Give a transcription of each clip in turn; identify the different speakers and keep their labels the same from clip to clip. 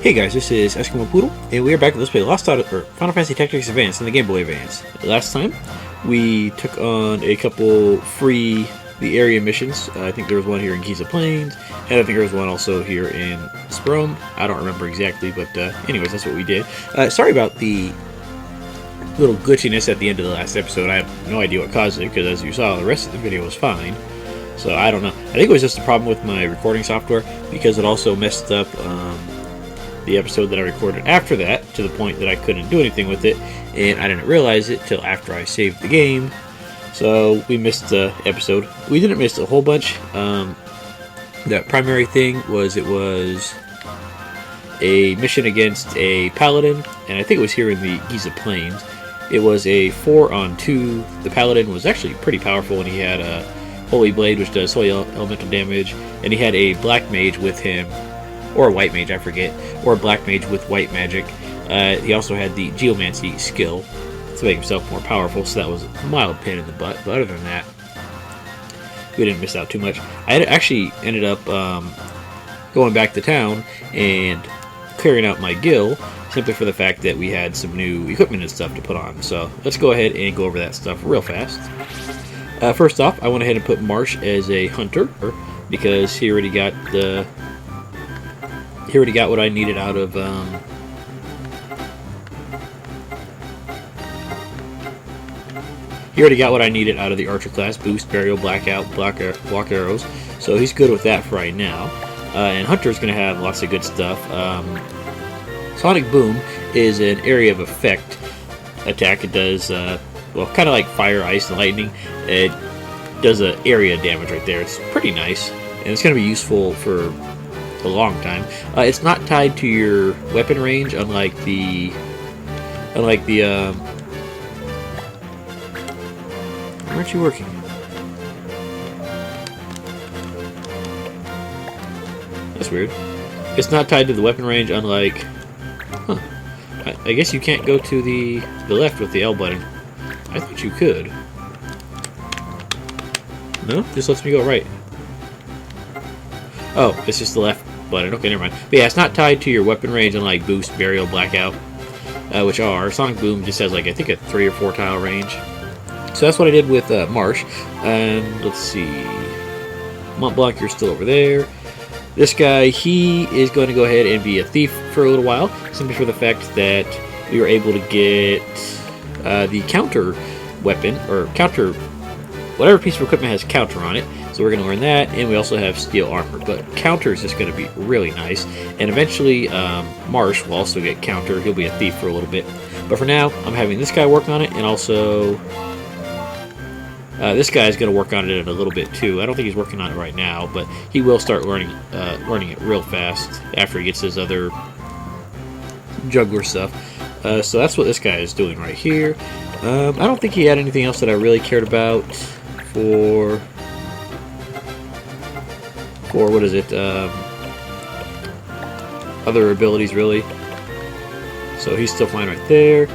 Speaker 1: Hey guys, this is Eskimo Poodle, and we are back to Let's Play Final Fantasy Tactics Advance on the Game Boy Advance. Last time, we took on a couple free the area missions. I think there was one here in Giza Plains, and I think there was one also here in Sprome. I don't remember exactly, but anyways, that's what we did. Sorry about the little glitchiness at the end of the last episode. I have no idea what caused it, because as you saw, the rest of the video was fine. So I don't know. I think it was just a problem with my recording software, because it also messed up the episode that I recorded after that, to the point that I couldn't do anything with it, and I didn't realize it till after I saved the game. So we missed the episode. We didn't miss a whole bunch. The primary thing was it was a mission against a paladin, and I think it was here in the Giza Plains. It was a 4-on-2. The paladin was actually pretty powerful, and he had a holy blade which does holy elemental damage, and he had a black mage with him, or a white mage, I forget, or a black mage with white magic. He also had the geomancy skill to make himself more powerful, so that was a mild pain in the butt. But other than that, we didn't miss out too much. I had actually ended up going back to town and clearing out my gill, simply for the fact that we had some new equipment and stuff to put on. So let's go ahead and go over that stuff real fast. First off, I went ahead and put Marsh as a hunter, because he already got what I needed out of the archer class: boost, burial, blackout, block arrows. So he's good with that for right now. And Hunter's going to have lots of good stuff. Sonic Boom is an area of effect attack. It does kind of like fire, ice, and lightning. It does an area damage right there. It's pretty nice, and it's going to be useful for a long time. It's not tied to your weapon range, unlike the aren't you working? That's weird. It's not tied to the weapon range, unlike I guess you can't go to the left with the L button. I thought you could. No, just lets me go right. Oh, it's just the left button. Okay, never mind. But yeah, it's not tied to your weapon range, unlike boost, burial, blackout, which are. Sonic Boom just has, like, I think a 3 or 4 tile range. So that's what I did with Marsh. And let's see. Mont Blanc, you're still over there. This guy, he is going to go ahead and be a thief for a little while, simply for the fact that we were able to get the counter weapon, or counter, whatever piece of equipment has counter on it. So we're going to learn that, and we also have steel armor. But counter is just going to be really nice. And eventually, Marsh will also get counter. He'll be a thief for a little bit. But for now, I'm having this guy work on it, and also this guy is going to work on it in a little bit too. I don't think he's working on it right now, but he will start learning it real fast after he gets his other juggler stuff. So that's what this guy is doing right here. I don't think he had anything else that I really cared about for what is it? Other abilities, really. So he's still fine right there.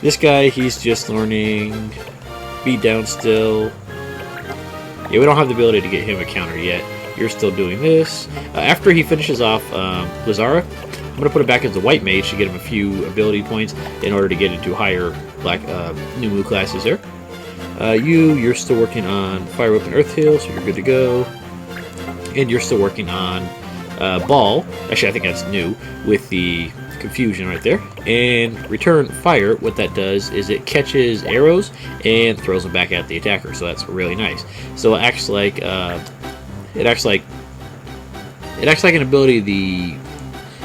Speaker 1: This guy, he's just learning beat down still. Yeah, we don't have the ability to get him a counter yet. You're still doing this. After he finishes off Lazara, I'm going to put him back as the white mage to get him a few ability points in order to get into higher new move classes there. You're still working on Fire Whip and Earth Heal, so you're good to go. And you're still working on Ball. Actually, I think that's new with the confusion right there. And Return Fire, what that does is it catches arrows and throws them back at the attacker. So that's really nice. So it acts like an ability the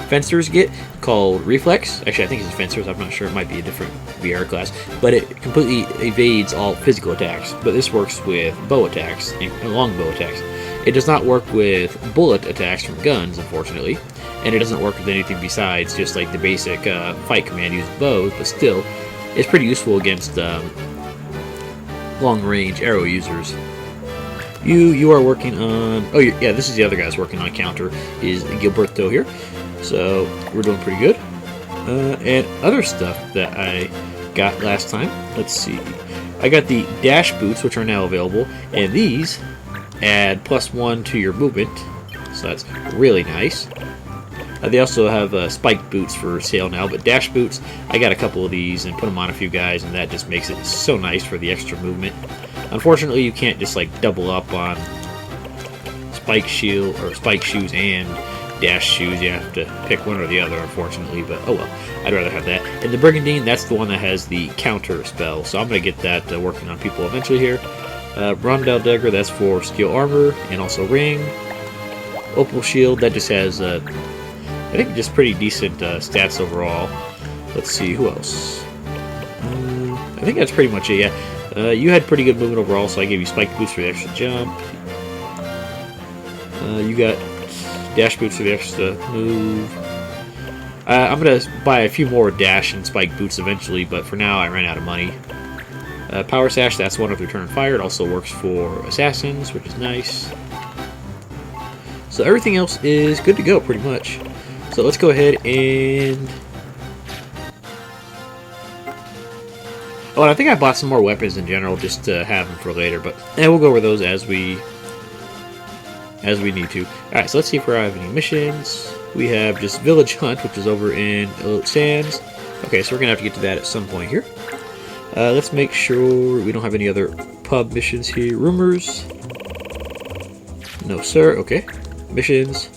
Speaker 1: fencers get called Reflex. Actually, I think it's fencers. I'm not sure. It might be a different VR class, but it completely evades all physical attacks. But this works with bow attacks and long bow attacks. It does not work with bullet attacks from guns, unfortunately, and it doesn't work with anything besides just like the basic fight command using bows, but still, it's pretty useful against long-range arrow users. You are working on... Oh, yeah, this is the other guy's working on counter, is Gilberto here, so we're doing pretty good. And other stuff that I got last time, let's see. I got the dash boots, which are now available, and these add +1 to your movement, so that's really nice. They also have spiked boots for sale now, but dash boots, I got a couple of these and put them on a few guys, and that just makes it so nice for the extra movement. Unfortunately, you can't just like double up on spike shield or spike shoes and dash shoes. You have to pick one or the other, unfortunately, but oh well, I'd rather have that. And the Brigandine, that's the one that has the counter spell, so I'm going to get that working on people eventually here. Rondell Dagger, that's for steel armor and also ring. Opal Shield, that just has, I think, just pretty decent stats overall. Let's see, who else? I think that's pretty much it, yeah. You had pretty good movement overall, so I gave you spike boots for the extra jump. You got dash boots for the extra move. I'm going to buy a few more dash and spike boots eventually, but for now I ran out of money. Power Sash, that's one of return fire. It also works for assassins, which is nice. So everything else is good to go, pretty much. So let's go ahead and... Oh, and I think I bought some more weapons in general just to have them for later, but we'll go over those as we need to. Alright, so let's see if we have any missions. We have just Village Hunt, which is over in Eluut Sands. Okay, so we're going to have to get to that at some point here. Let's make sure we don't have any other pub missions here. Rumors. No, sir. Okay. Missions.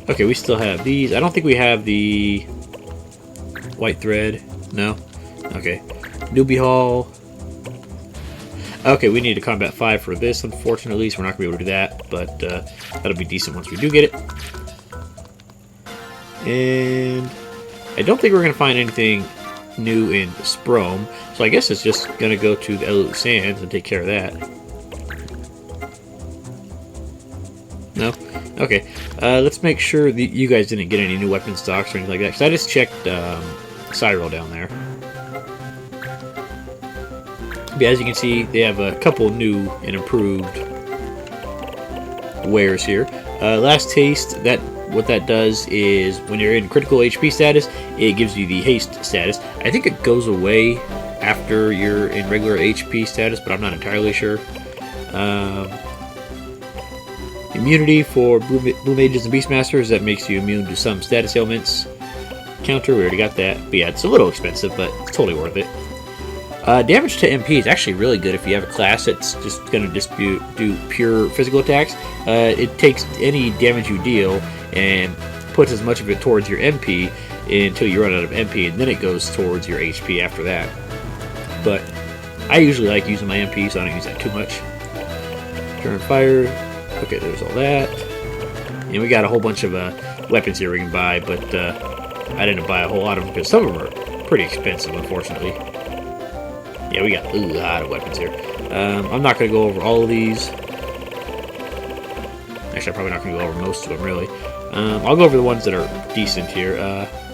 Speaker 1: Okay, we still have these. I don't think we have the white thread. No? Okay. Newbie Hall. Okay, we need a Combat 5 for this, unfortunately, so we're not going to be able to do that, but that'll be decent once we do get it. And I don't think we're going to find anything new in Sprome, so I guess it's just going to go to the Eluut Sands and take care of that. No? Okay. Let's make sure that you guys didn't get any new weapon stocks or anything like that, because I just checked Cyril down there. But as you can see, they have a couple new and improved wares here. Last Taste, what that does is when you're in critical HP status, it gives you the haste status. I think it goes away after you're in regular HP status, but I'm not entirely sure. Immunity for Blue Mages and Beastmasters, that makes you immune to some status ailments. Counter, we already got that. But yeah, it's a little expensive, but it's totally worth it. Damage to MP is actually really good if you have a class that's just going to do pure physical attacks. It takes any damage you deal and puts as much of it towards your MP until you run out of MP, and then it goes towards your HP after that. But I usually like using my MP, so I don't use that too much. Turn fire. Okay, there's all that. And we got a whole bunch of weapons here we can buy, but I didn't buy a whole lot of them because some of them are pretty expensive, unfortunately. Yeah, we got a lot of weapons here. I'm not going to go over all of these. Actually, I'm probably not going to go over most of them, really. I'll go over the ones that are decent here.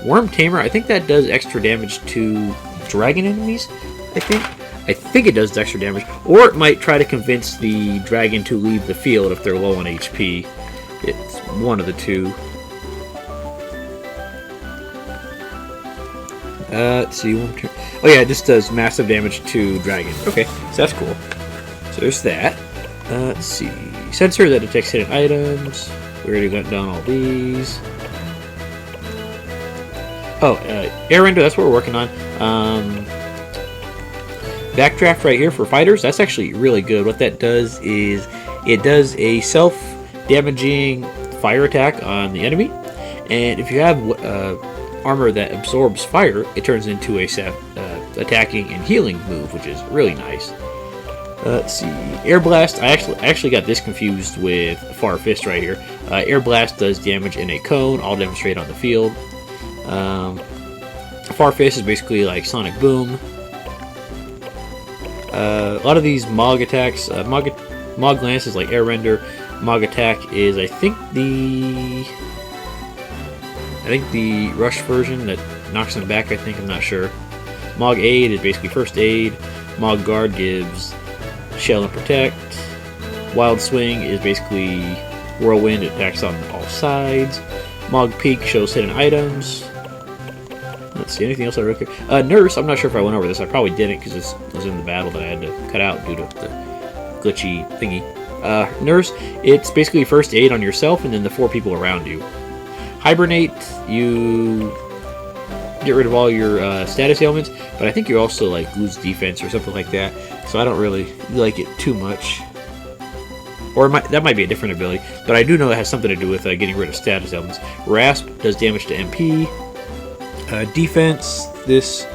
Speaker 1: Worm Tamer, I think that does extra damage to dragon enemies, I think it does extra damage. Or it might try to convince the dragon to leave the field if they're low on HP. It's one of the two. Let's see. Oh yeah, this does massive damage to dragon. Okay, so that's cool. So there's that. Let's see. Sensor that detects hidden items. We already got down all these. Oh, air render, that's what we're working on. Backdraft right here for fighters, that's actually really good. What that does is it does a self-damaging fire attack on the enemy, and if you have armor that absorbs fire, it turns into a attacking and healing move, which is really nice. Let's see, Air Blast. I actually got this confused with Far Fist right here. Air Blast does damage in a cone, all demonstrate on the field. Far Fist is basically like Sonic Boom. A lot of these Mog attacks, Mog Glance is like Air Render. Mog Attack is I think the Rush version that knocks them back. I'm not sure. Mog Aid is basically First Aid. Mog Guard gives Shell and Protect. Wild Swing is basically Whirlwind, it attacks on all sides. Mog Peak shows hidden items. Let's see, anything else I wrote here? Nurse, I'm not sure if I went over this. I probably didn't because this was in the battle that I had to cut out due to the glitchy thingy. Nurse, it's basically First Aid on yourself and then the 4 people around you. Hibernate, you get rid of all your status ailments, but I think you also like lose defense or something like that. So I don't really like it too much. Or that might be a different ability, but I do know it has something to do with getting rid of status elements. Rasp does damage to MP. Defense, this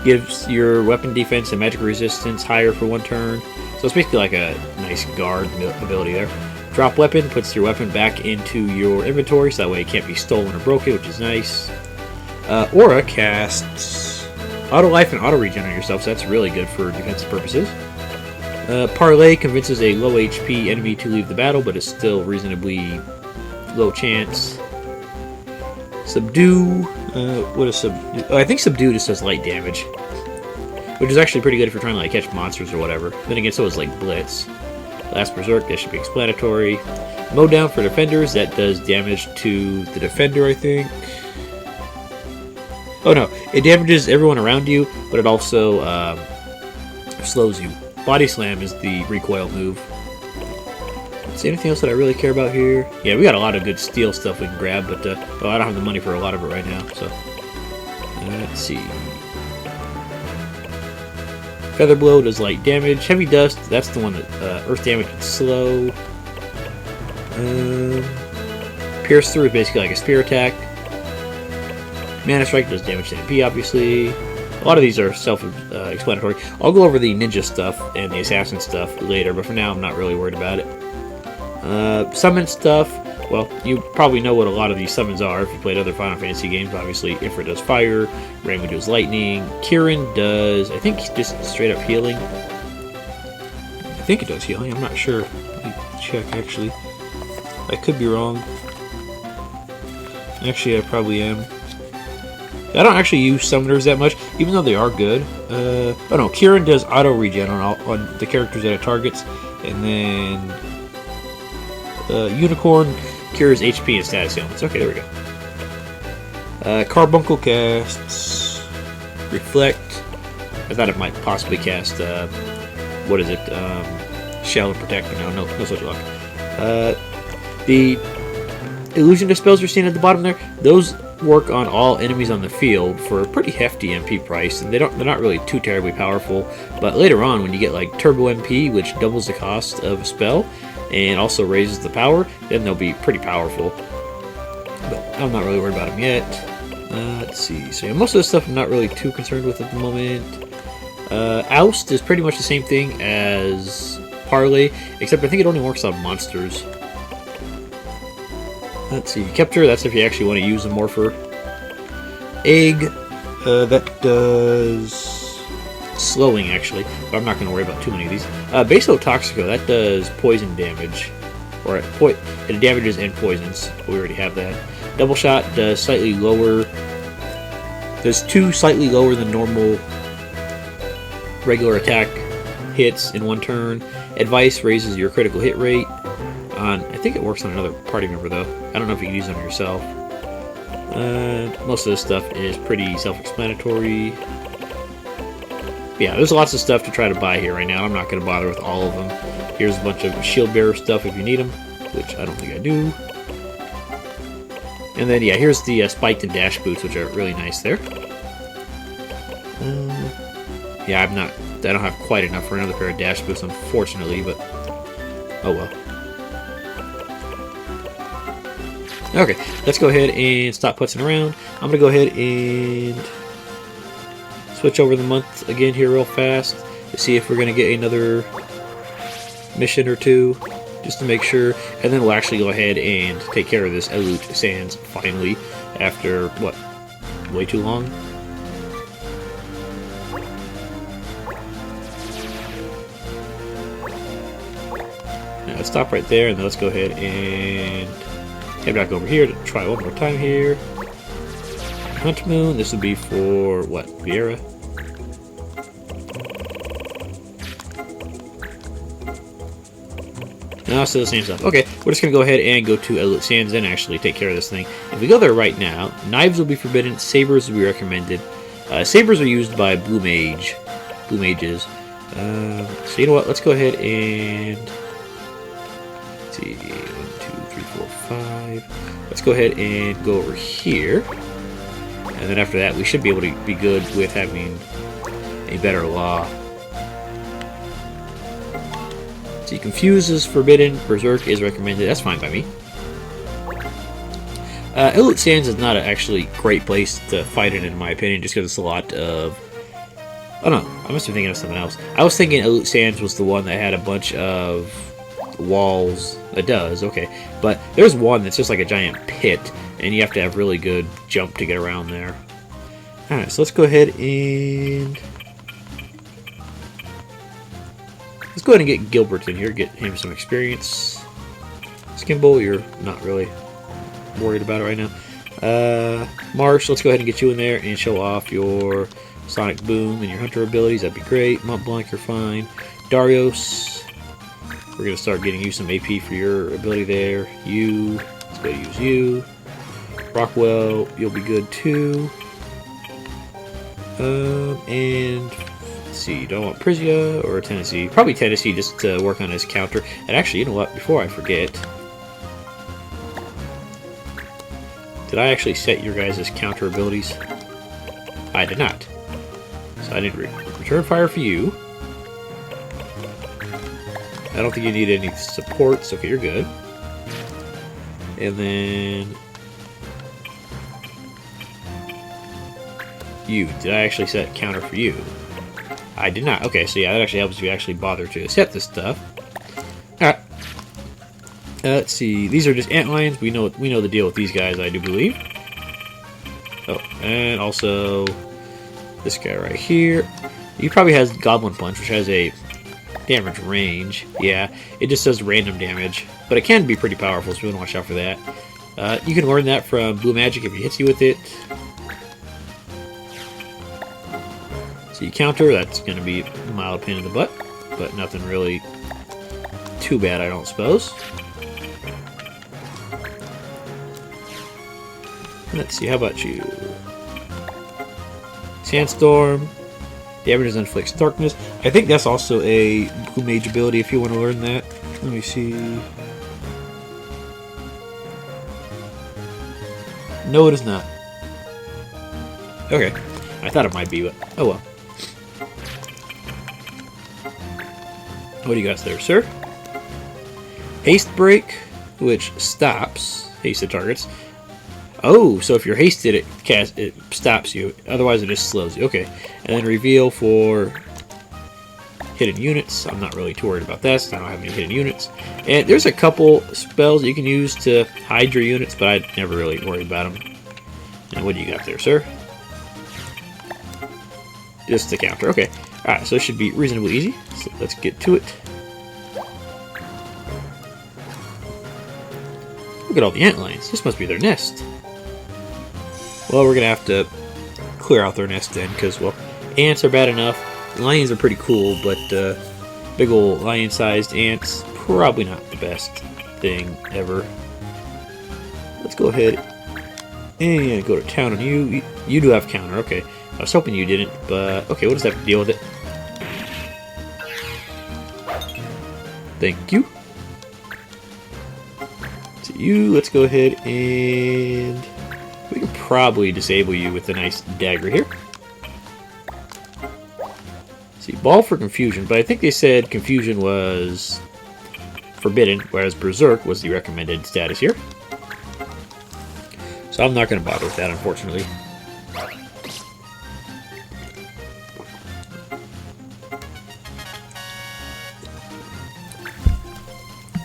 Speaker 1: gives your weapon defense and magic resistance higher for 1 turn. So it's basically like a nice guard ability there. Drop weapon puts your weapon back into your inventory, so that way it can't be stolen or broken, which is nice. Aura casts auto life and auto regen on yourself, so that's really good for defensive purposes. Parlay convinces a low HP enemy to leave the battle, but it's still reasonably low chance. Subdue. What is subdue? Oh, I think subdue just does light damage, which is actually pretty good if you're trying to like catch monsters or whatever. Then again, so is like blitz. Last berserk, that should be explanatory. Mow down for defenders, that does damage to the defender, I think. Oh no, it damages everyone around you, but it also slows you. Body Slam is the recoil move. Is there anything else that I really care about here? Yeah, we got a lot of good steel stuff we can grab, but well, I don't have the money for a lot of it right now, so... let's see... Feather Blow does light damage. Heavy Dust, that's the one that earth damage is slow. Pierce Through is basically like a spear attack. Mana Strike does damage to MP, obviously. A lot of these are self-explanatory. I'll go over the ninja stuff and the assassin stuff later, but for now I'm not really worried about it. Summon stuff. Well, you probably know what a lot of these summons are if you played other Final Fantasy games. Obviously, Ifrit does fire, Ramuh does lightning, Kirin does, I think, just straight up healing. I think it does healing, I'm not sure. Let me check, actually. I could be wrong. Actually, I probably am. I don't actually use summoners that much, even though they are good. Oh no, Kirin does auto regen on the characters that it targets, and then Unicorn cures HP and status ailments. Okay, there we go. Carbuncle casts Reflect. I thought it might possibly cast what is it? Shell and Protect. No such luck. The illusion dispels you're seeing at the bottom there, those work on all enemies on the field for a pretty hefty MP price, and they're not really too terribly powerful. But later on, when you get like Turbo MP, which doubles the cost of a spell and also raises the power, then they'll be pretty powerful. But I'm not really worried about them yet. Let's see. So yeah, most of the stuff I'm not really too concerned with at the moment. Oust is pretty much the same thing as Parlay, except I think it only works on monsters. Let's see, Capture, that's if you actually want to use the Morpher. Egg, that does slowing actually, but I'm not going to worry about too many of these. Baso Toxico, that does poison damage, or it damages and poisons, we already have that. Double Shot does slightly lower, does 2 slightly lower than normal regular attack hits in 1 turn. Advice raises your critical hit rate. I think it works on another party member though. I don't know if you can use it on yourself. Most of this stuff is pretty self-explanatory. Yeah, there's lots of stuff to try to buy here right now. I'm not going to bother with all of them. Here's a bunch of shield bearer stuff if you need them, which I don't think I do. And then yeah, here's the spiked and dash boots, which are really nice there. Yeah, I don't have quite enough for another pair of dash boots, unfortunately, but oh well. Okay, let's go ahead and stop putzing around. I'm going to go ahead and switch over the month again here real fast to see if we're going to get another mission or two, just to make sure. And then we'll actually go ahead and take care of this Eluut Sands finally, after, what, way too long? Now, let's stop right there, and then let's go ahead and head back over here to try one more time here. Hunt Moon, this would be for, what, Vieira? No, still the same stuff. Okay, we're just going to go ahead and go to Eluut Sands and actually take care of this thing. If we go there right now, knives will be forbidden, sabers will be recommended. Sabers are used by blue mages. So you know what, let's go ahead and... let's see, 1, 2, 3, 4, 5. Let's go ahead and go over here. And then after that, we should be able to be good with having a better law. See, Confuse is forbidden. Berserk is recommended. That's fine by me. Eluut Sands is not an actually great place to fight in my opinion, just because it's a lot of... Oh no, I must be thinking of something else. I was thinking Eluut Sands was the one that had a bunch of walls. It does, okay. But there's one that's just like a giant pit, and you have to have really good jump to get around there. Alright, so let's go ahead and... Let's go ahead and get Gilbert in here, get him some experience. Skimble, you're not really worried about it right now. Marsh, let's go ahead and get you in there and show off your Sonic Boom and your Hunter abilities. That'd be great. Mont Blanc, you're fine. Darius, we're going to start getting you some AP for your ability there. You, let's go use you. Rockwell, you'll be good too. And let's see, do I want Prisia or Tennessee? Probably Tennessee, just to work on his counter. And actually, you know what? Before I forget, did I actually set your guys' counter abilities? I did not. So I need to return fire for you. I don't think you need any supports. Okay, you're good. And then... you. Did I actually set counter for you? I did not. Okay, so yeah, that actually helps if you actually bother to set this stuff. Alright. Let's see. These are just Antlions. We know the deal with these guys, I do believe. Oh, and also this guy right here. He probably has Goblin Punch, which has a damage range. Yeah, it just does random damage, but it can be pretty powerful, so we want to watch out for that. You can learn that from Blue Magic if he hits you with it. So you counter, that's going to be a mild pain in the butt, but nothing really too bad, I don't suppose. Let's see, how about you? Sandstorm. Damages inflicts darkness. I think that's also a Blue Mage ability if you want to learn that. Let me see. No, it is not. Okay. I thought it might be, but oh well. What do you got there, sir? Haste Break, which stops hasted targets. Oh, so if you're hasted, it stops you. Otherwise, it just slows you. Okay. And then Reveal for hidden units. I'm not really too worried about that, so I don't have any hidden units. And there's a couple spells you can use to hide your units, but I never really worried about them. And what do you got there, sir? Just the counter. Okay. Alright, so it should be reasonably easy. So let's get to it. Look at all the Antlions. This must be their nest. Well, we're going to have to clear out their nest then, because, well, ants are bad enough. Lions are pretty cool, but big old lion-sized ants, probably not the best thing ever. Let's go ahead and go to town on you. You do have counter, okay. I was hoping you didn't, but okay, we'll just have to deal with it. Thank you. So you, let's go ahead and we can probably disable you with a nice dagger here. See, ball for confusion, but I think they said confusion was forbidden, whereas berserk was the recommended status here. So I'm not going to bother with that, unfortunately.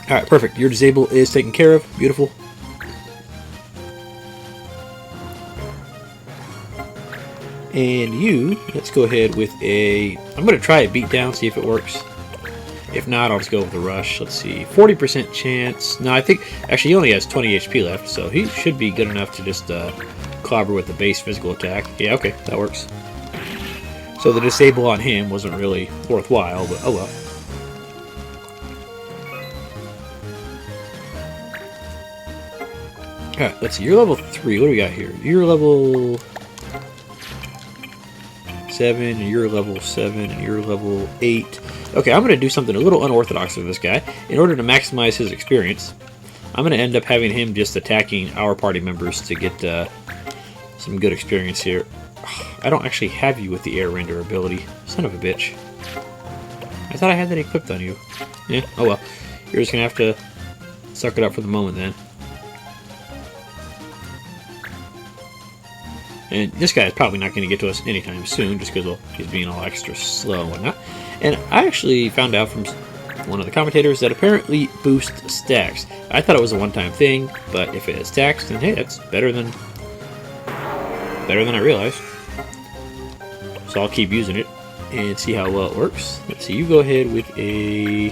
Speaker 1: Alright, perfect. Your disable is taken care of. Beautiful. And you, let's go ahead with a... I'm going to try a beatdown, see if it works. If not, I'll just go with a rush. Let's see. 40% chance. No, I think... Actually, he only has 20 HP left, so he should be good enough to just clobber with the base physical attack. Yeah, okay. That works. So the disable on him wasn't really worthwhile, but oh well. Alright, let's see. You're level 3. What do we got here? You're level 7, and you're level 7, and you're level 8. Okay, I'm going to do something a little unorthodox with this guy. In order to maximize his experience, I'm going to end up having him just attacking our party members to get some good experience here. I don't actually have you with the air render ability. Son of a bitch. I thought I had that equipped on you. Yeah, oh well. You're just going to have to suck it up for the moment then. And this guy is probably not going to get to us anytime soon, just because, well, he's being all extra slow and whatnot. And I actually found out from one of the commentators that apparently boost stacks. I thought it was a one-time thing, but if it is stacks, then hey, that's better than I realized. So I'll keep using it and see how well it works. Let's see, you go ahead with a...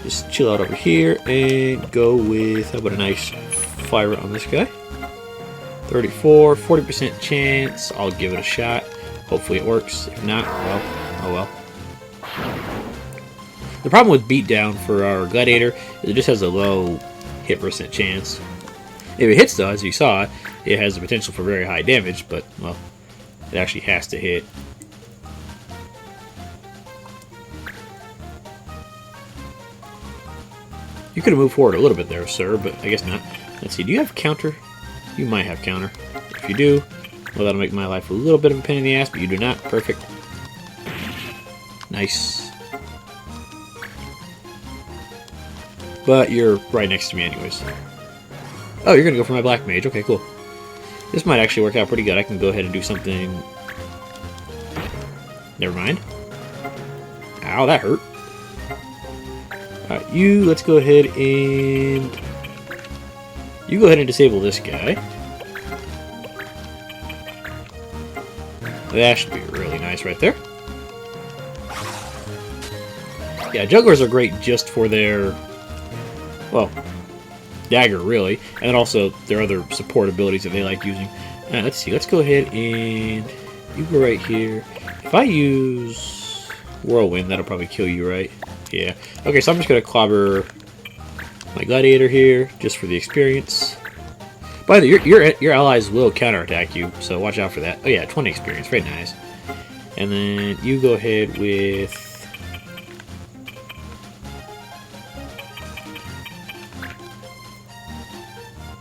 Speaker 1: just chill out over here and go with, how about a nice fire on this guy? 34, 40% chance. I'll give it a shot. Hopefully it works. If not, well, oh well. The problem with beatdown for our gladiator is it just has a low hit percent chance. If it hits though, as you saw, it has the potential for very high damage, but well, it actually has to hit. You could have moved forward a little bit there, sir, but I guess not. Let's see, do you have counter? You might have counter. If you do, well, that'll make my life a little bit of a pain in the ass, but you do not. Perfect. Nice. But you're right next to me anyways. Oh, you're going to go for my black mage. Okay, cool. This might actually work out pretty good. I can go ahead and do something... Never mind. Ow, that hurt. Alright, let's go ahead and... You go ahead and disable this guy. That should be really nice right there. Yeah, jugglers are great just for their, well, dagger really, and then also their other support abilities that they like using. Let's see, let's go ahead and you go right here. If I use Whirlwind, that'll probably kill you, right? Yeah. Okay, so I'm just going to clobber my gladiator here, just for the experience. By the way, your allies will counterattack you, so watch out for that. Oh yeah, 20 experience, very nice. And then you go ahead with...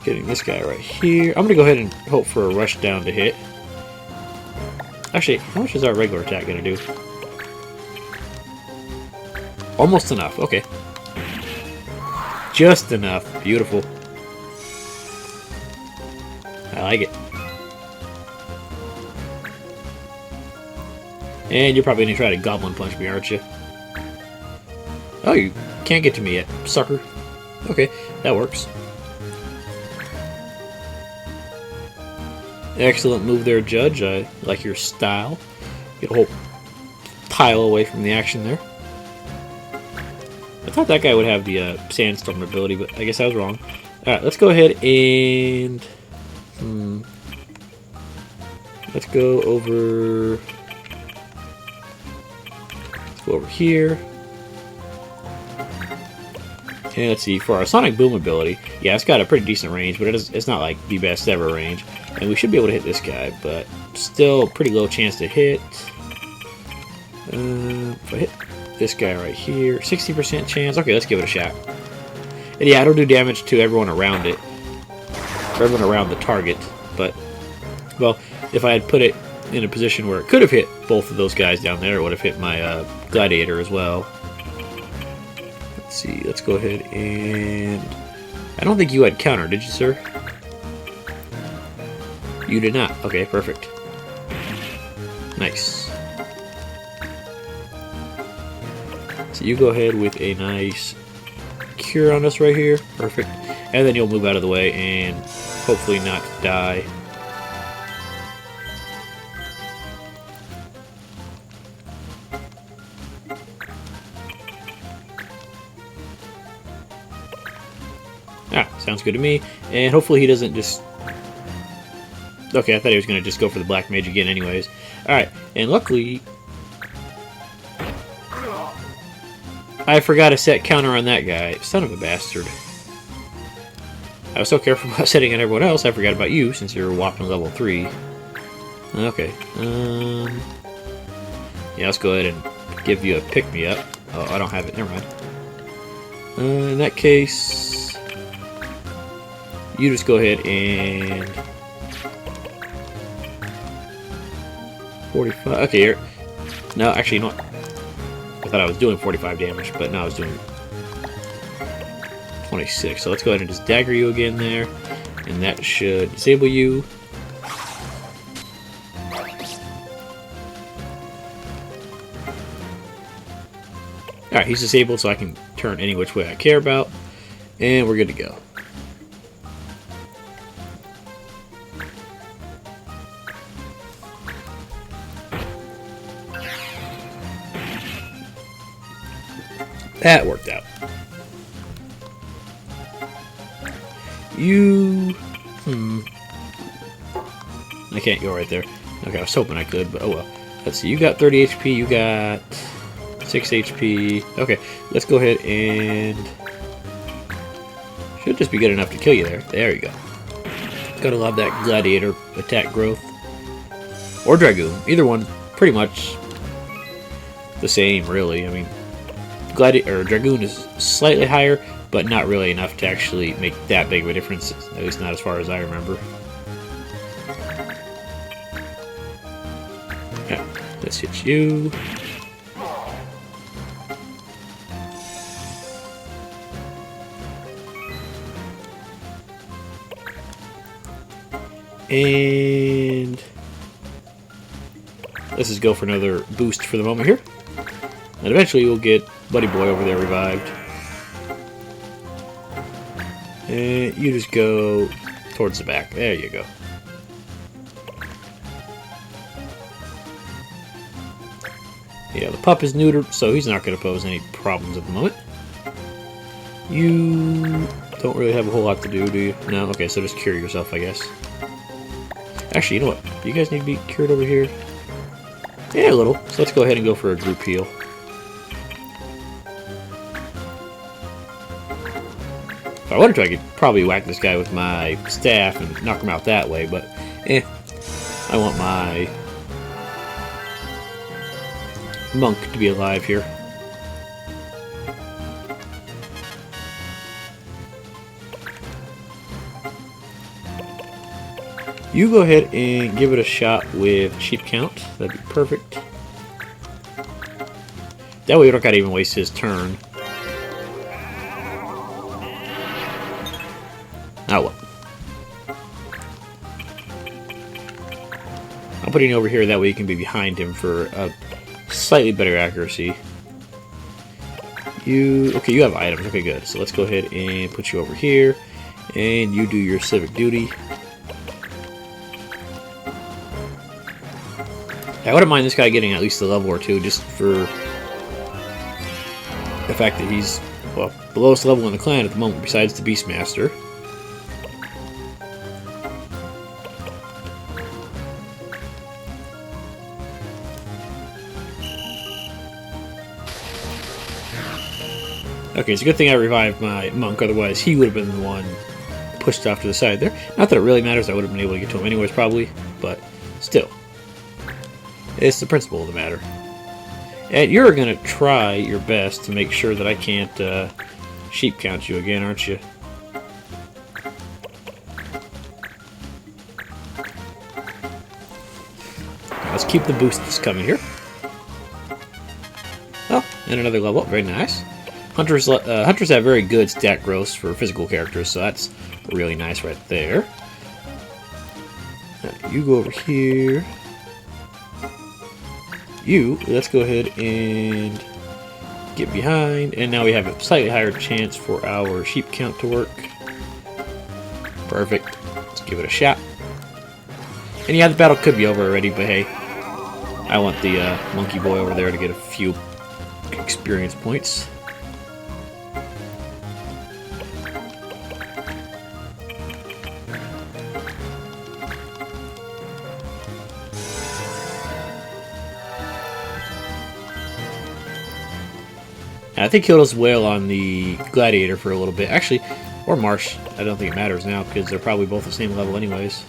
Speaker 1: getting this guy right here. I'm going to go ahead and hope for a rush down to hit. Actually, how much is our regular attack going to do? Almost enough, okay. Just enough. Beautiful. I like it. And you're probably going to try to goblin punch me, aren't you? Oh, you can't get to me yet, sucker. Okay, that works. Excellent move there, Judge. I like your style. Get a whole tile away from the action there. I thought that guy would have the sandstorm ability, but I guess I was wrong. Alright, let's go ahead and... let's go over... let's go over here. And let's see, for our Sonic Boom ability, yeah, it's got a pretty decent range, but it's not like the best ever range. And we should be able to hit this guy, but still pretty low chance to hit. If I hit this guy right here, 60% chance. Okay, let's give it a shot. And yeah, it'll do damage to everyone around it. Or everyone around the target. But, well, if I had put it in a position where it could have hit both of those guys down there, it would have hit my gladiator as well. Let's see, let's go ahead and... I don't think you had counter, did you, sir? You did not. Okay, perfect. Nice. So you go ahead with a nice cure on us right here. Perfect. And then you'll move out of the way and hopefully not die. Ah, sounds good to me. And hopefully he doesn't just... Okay, I thought he was going to just go for the black mage again anyways. Alright, and luckily... I forgot to set counter on that guy. Son of a bastard. I was so careful about setting on everyone else, I forgot about you, since you're whopping level 3. Okay. Yeah, let's go ahead and give you a pick-me-up. Oh, I don't have it. Never mind. In that case... You just go ahead and 45. Okay, here. No, actually, you know what? I thought I was doing 45 damage, but now I was doing 26. So let's go ahead and just dagger you again there, and that should disable you. Alright, he's disabled, so I can turn any which way I care about, and we're good to go. That worked out. I can't go right there. Okay, I was hoping I could, but oh well. Let's see, you got 30 HP, you got 6 HP. Okay, let's go ahead and... should just be good enough to kill you there. There you go. Gotta love that gladiator attack growth. Or dragoon. Either one, pretty much the same, really. I mean, dragoon is slightly higher, but not really enough to actually make that big of a difference, at least not as far as I remember. Yeah, let's hit you. And let's just go for another boost for the moment here. And eventually we'll get Buddy Boy over there revived. And you just go towards the back. There you go. Yeah, the pup is neutered, so he's not going to pose any problems at the moment. You don't really have a whole lot to do you? No? Okay, so just cure yourself, I guess. Actually, you know what? Do you guys need to be cured over here? Yeah, a little. So let's go ahead and go for a group heal. If I wanted to, I could probably whack this guy with my staff and knock him out that way, but I want my monk to be alive here. You go ahead and give it a shot with sheep count. That'd be perfect. That way we don't gotta even waste his turn. Now what? I'm putting it over here, that way you can be behind him for a slightly better accuracy. Okay, you have items. Okay, good. So let's go ahead and put you over here, and you do your civic duty. I wouldn't mind this guy getting at least a level or two, just for the fact that he's, well, the lowest level in the clan at the moment, besides the Beastmaster. Okay, it's a good thing I revived my monk, otherwise he would have been the one pushed off to the side there. Not that it really matters, I would have been able to get to him anyways, probably, but still. It's the principle of the matter. And you're going to try your best to make sure that I can't sheep count you again, aren't you? Let's keep the boosts coming here. Oh, and another level up. Very nice. Hunters have very good stat growth for physical characters, so that's really nice right there. Now, you go over here. Let's go ahead and get behind, and now we have a slightly higher chance for our sheep count to work. Perfect. Let's give it a shot. And yeah, the battle could be over already, but hey, I want the monkey boy over there to get a few experience points. I think he'll just wail on the gladiator for a little bit. Actually, or Marsh. I don't think it matters now because they're probably both the same level anyways.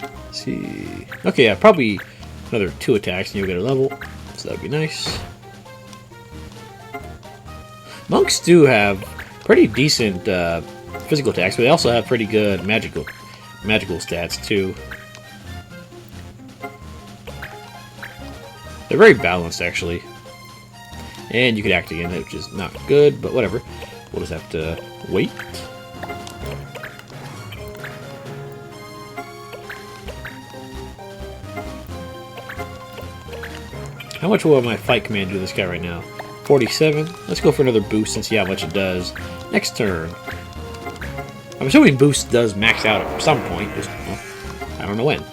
Speaker 1: Let's see. Okay, yeah, probably another 2 attacks and you'll get a level. So that'd be nice. Monks do have pretty decent physical attacks, but they also have pretty good magical stats too. They're very balanced, actually. And you could act again, which is not good, but whatever. We'll just have to wait. How much will my fight command do to this guy right now? 47. Let's go for another boost and see how much it does next turn. I'm assuming boost does max out at some point. Just, well, I don't know when.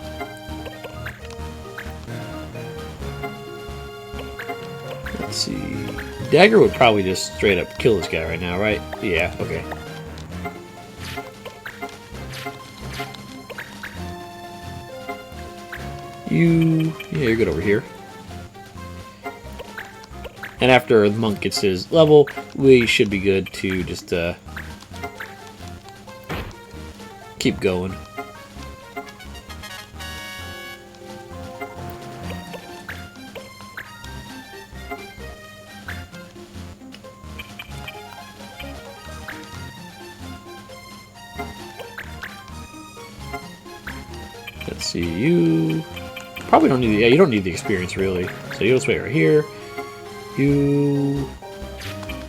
Speaker 1: Let's see. Dagger would probably just straight up kill this guy right now, right? Yeah, okay. You're good over here. And after the monk gets his level, we should be good to just keep going. Let's see, you probably don't need you don't need the experience really. So you'll just wait right here. Who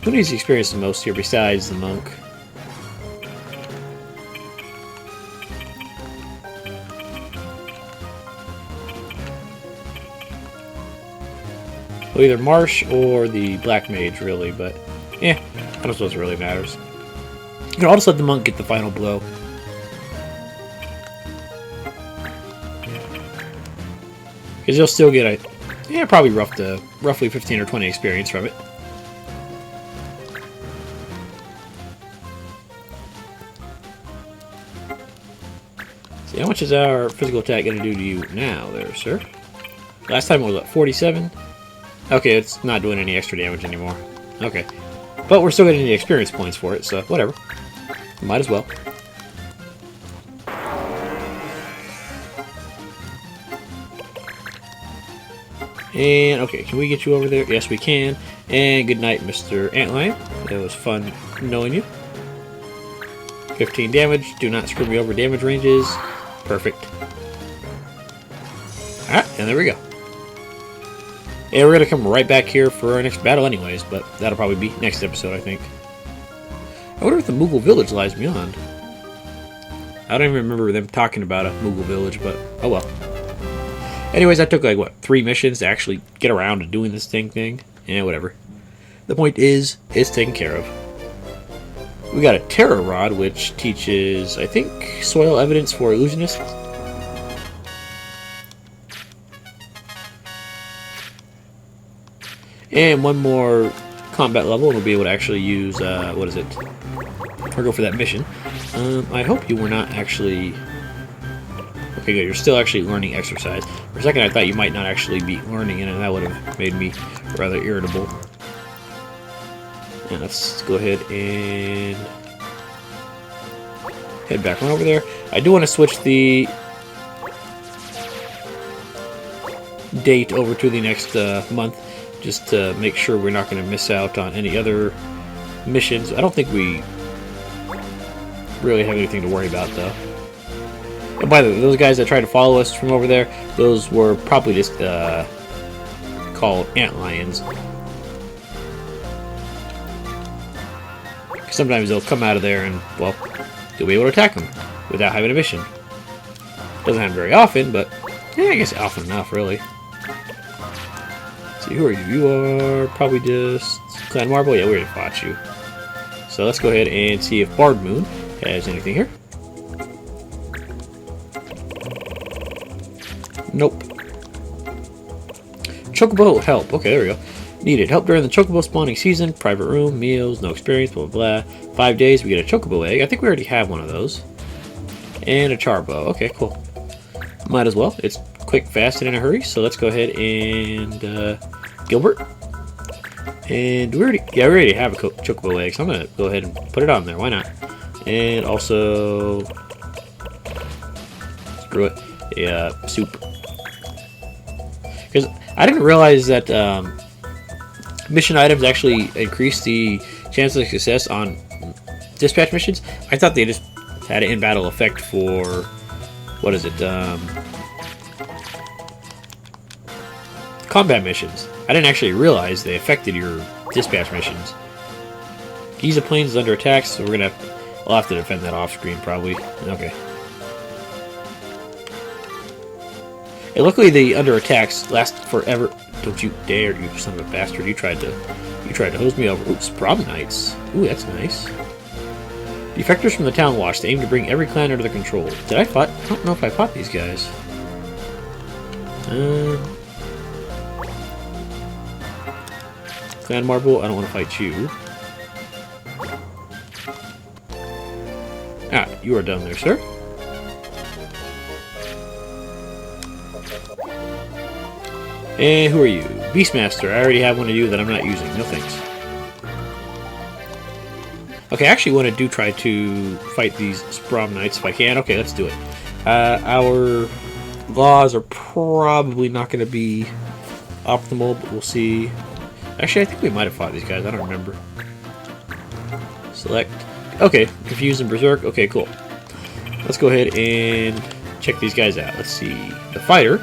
Speaker 1: needs the experience the most here besides the monk? Well, either Marsh or the Black Mage, really, but yeah, I don't suppose it really matters. You can also let the monk get the final blow. Because you'll still get probably roughly 15 or 20 experience from it. See, how much is our physical attack going to do to you now there, sir? Last time it was, what, 47? Okay, it's not doing any extra damage anymore. Okay. But we're still getting the experience points for it, so whatever. Might as well. And, okay, can we get you over there? Yes, we can. And good night, Mr. Antlion. It was fun knowing you. 15 damage. Do not screw me over damage ranges. Perfect. Alright, and there we go. And we're going to come right back here for our next battle anyways, but that'll probably be next episode, I think. I wonder if the Moogle Village lies beyond. I don't even remember them talking about a Moogle Village, but oh well. Anyways, I took like, what, 3 missions to actually get around to doing this thing. Yeah, whatever. The point is, it's taken care of. We got a Terror Rod, which teaches, I think, soil evidence for illusionists. And one more combat level, and we'll be able to actually use, what is it? Or go for that mission. I hope you were not actually... Okay, good. You're still actually learning exercise. For a second, I thought you might not actually be learning it, and that would have made me rather irritable. And let's go ahead and head back on over there. I do want to switch the date over to the next month, just to make sure we're not going to miss out on any other missions. I don't think we really have anything to worry about, though. And by the way, those guys that tried to follow us from over there, those were probably just called Antlions. Sometimes they'll come out of there and, well, you'll be able to attack them without having a mission. Doesn't happen very often, but yeah, I guess often enough, really. Let's see, who are you? You are probably just Clan Marble. Yeah, we already fought you. So let's go ahead and see if Bard Moon has anything here. Nope. Chocobo help. Okay, there we go. Needed help during the Chocobo spawning season. Private room, meals, no experience, blah, blah, blah. 5 days, we get a Chocobo egg. I think we already have one of those. And a Charbo. Okay, cool. Might as well. It's quick, fast, and in a hurry. So let's go ahead and Gilbert. And we already have a Chocobo egg. So I'm gonna go ahead and put it on there. Why not? And also, screw it. Yeah, soup. Because I didn't realize that mission items actually increase the chance of success on dispatch missions. I thought they just had an in-battle effect for, what is it, combat missions. I didn't actually realize they affected your dispatch missions. Giza Plains is under attack, so I'll have to defend that off screen probably. Okay. Hey, luckily the under attacks last forever. Don't you dare, you son of a bastard! You tried to hose me over. Oops, Prom Knights. Ooh, that's nice. Defectors from the Town Watch. They aim to bring every clan under their control. I don't know if I fought these guys. Clan Marble. I don't want to fight you. Ah, you are done there, sir. And who are you? Beastmaster. I already have one of you that I'm not using. No thanks. Okay, I actually want to try to fight these Sprom Knights if I can. Okay, let's do it. Our laws are probably not going to be optimal, but we'll see. Actually, I think we might have fought these guys. I don't remember. Select. Okay, Confused and Berserk. Okay, cool. Let's go ahead and check these guys out. Let's see. The Fighter.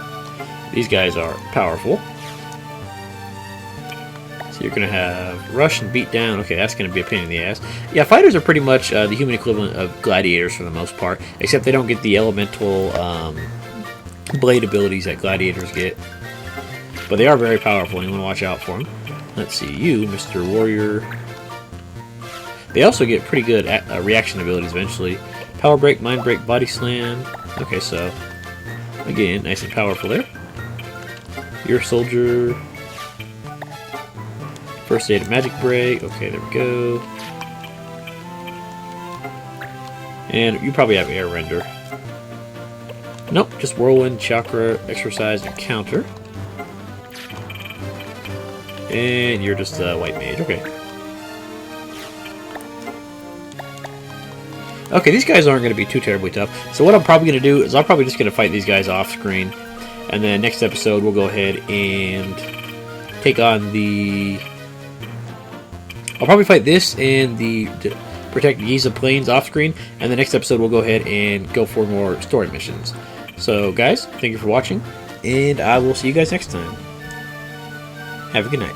Speaker 1: These guys are powerful. So you're going to have Rush and Beat Down. Okay, that's going to be a pain in the ass. Yeah, Fighters are pretty much the human equivalent of Gladiators for the most part, except they don't get the elemental blade abilities that Gladiators get. But they are very powerful, and you want to watch out for them. Let's see, you, Mr. Warrior. They also get pretty good reaction abilities eventually. Power Break, Mind Break, Body Slam. Okay, so, again, nice and powerful there. You're a Soldier. First Aid, Magic Break. Okay, there we go. And you probably have Air Render. Nope, just Whirlwind, Chakra, Exercise, and Counter. And you're just a White Mage. Okay. Okay, these guys aren't going to be too terribly tough. So what I'm probably going to do is I'm probably just going to fight these guys off screen. And then next episode we'll go ahead and take on the... I'll probably fight this and the Protect Giza Plains off screen. And the next episode we'll go ahead and go for more story missions. So guys, thank you for watching. And I will see you guys next time. Have a good night.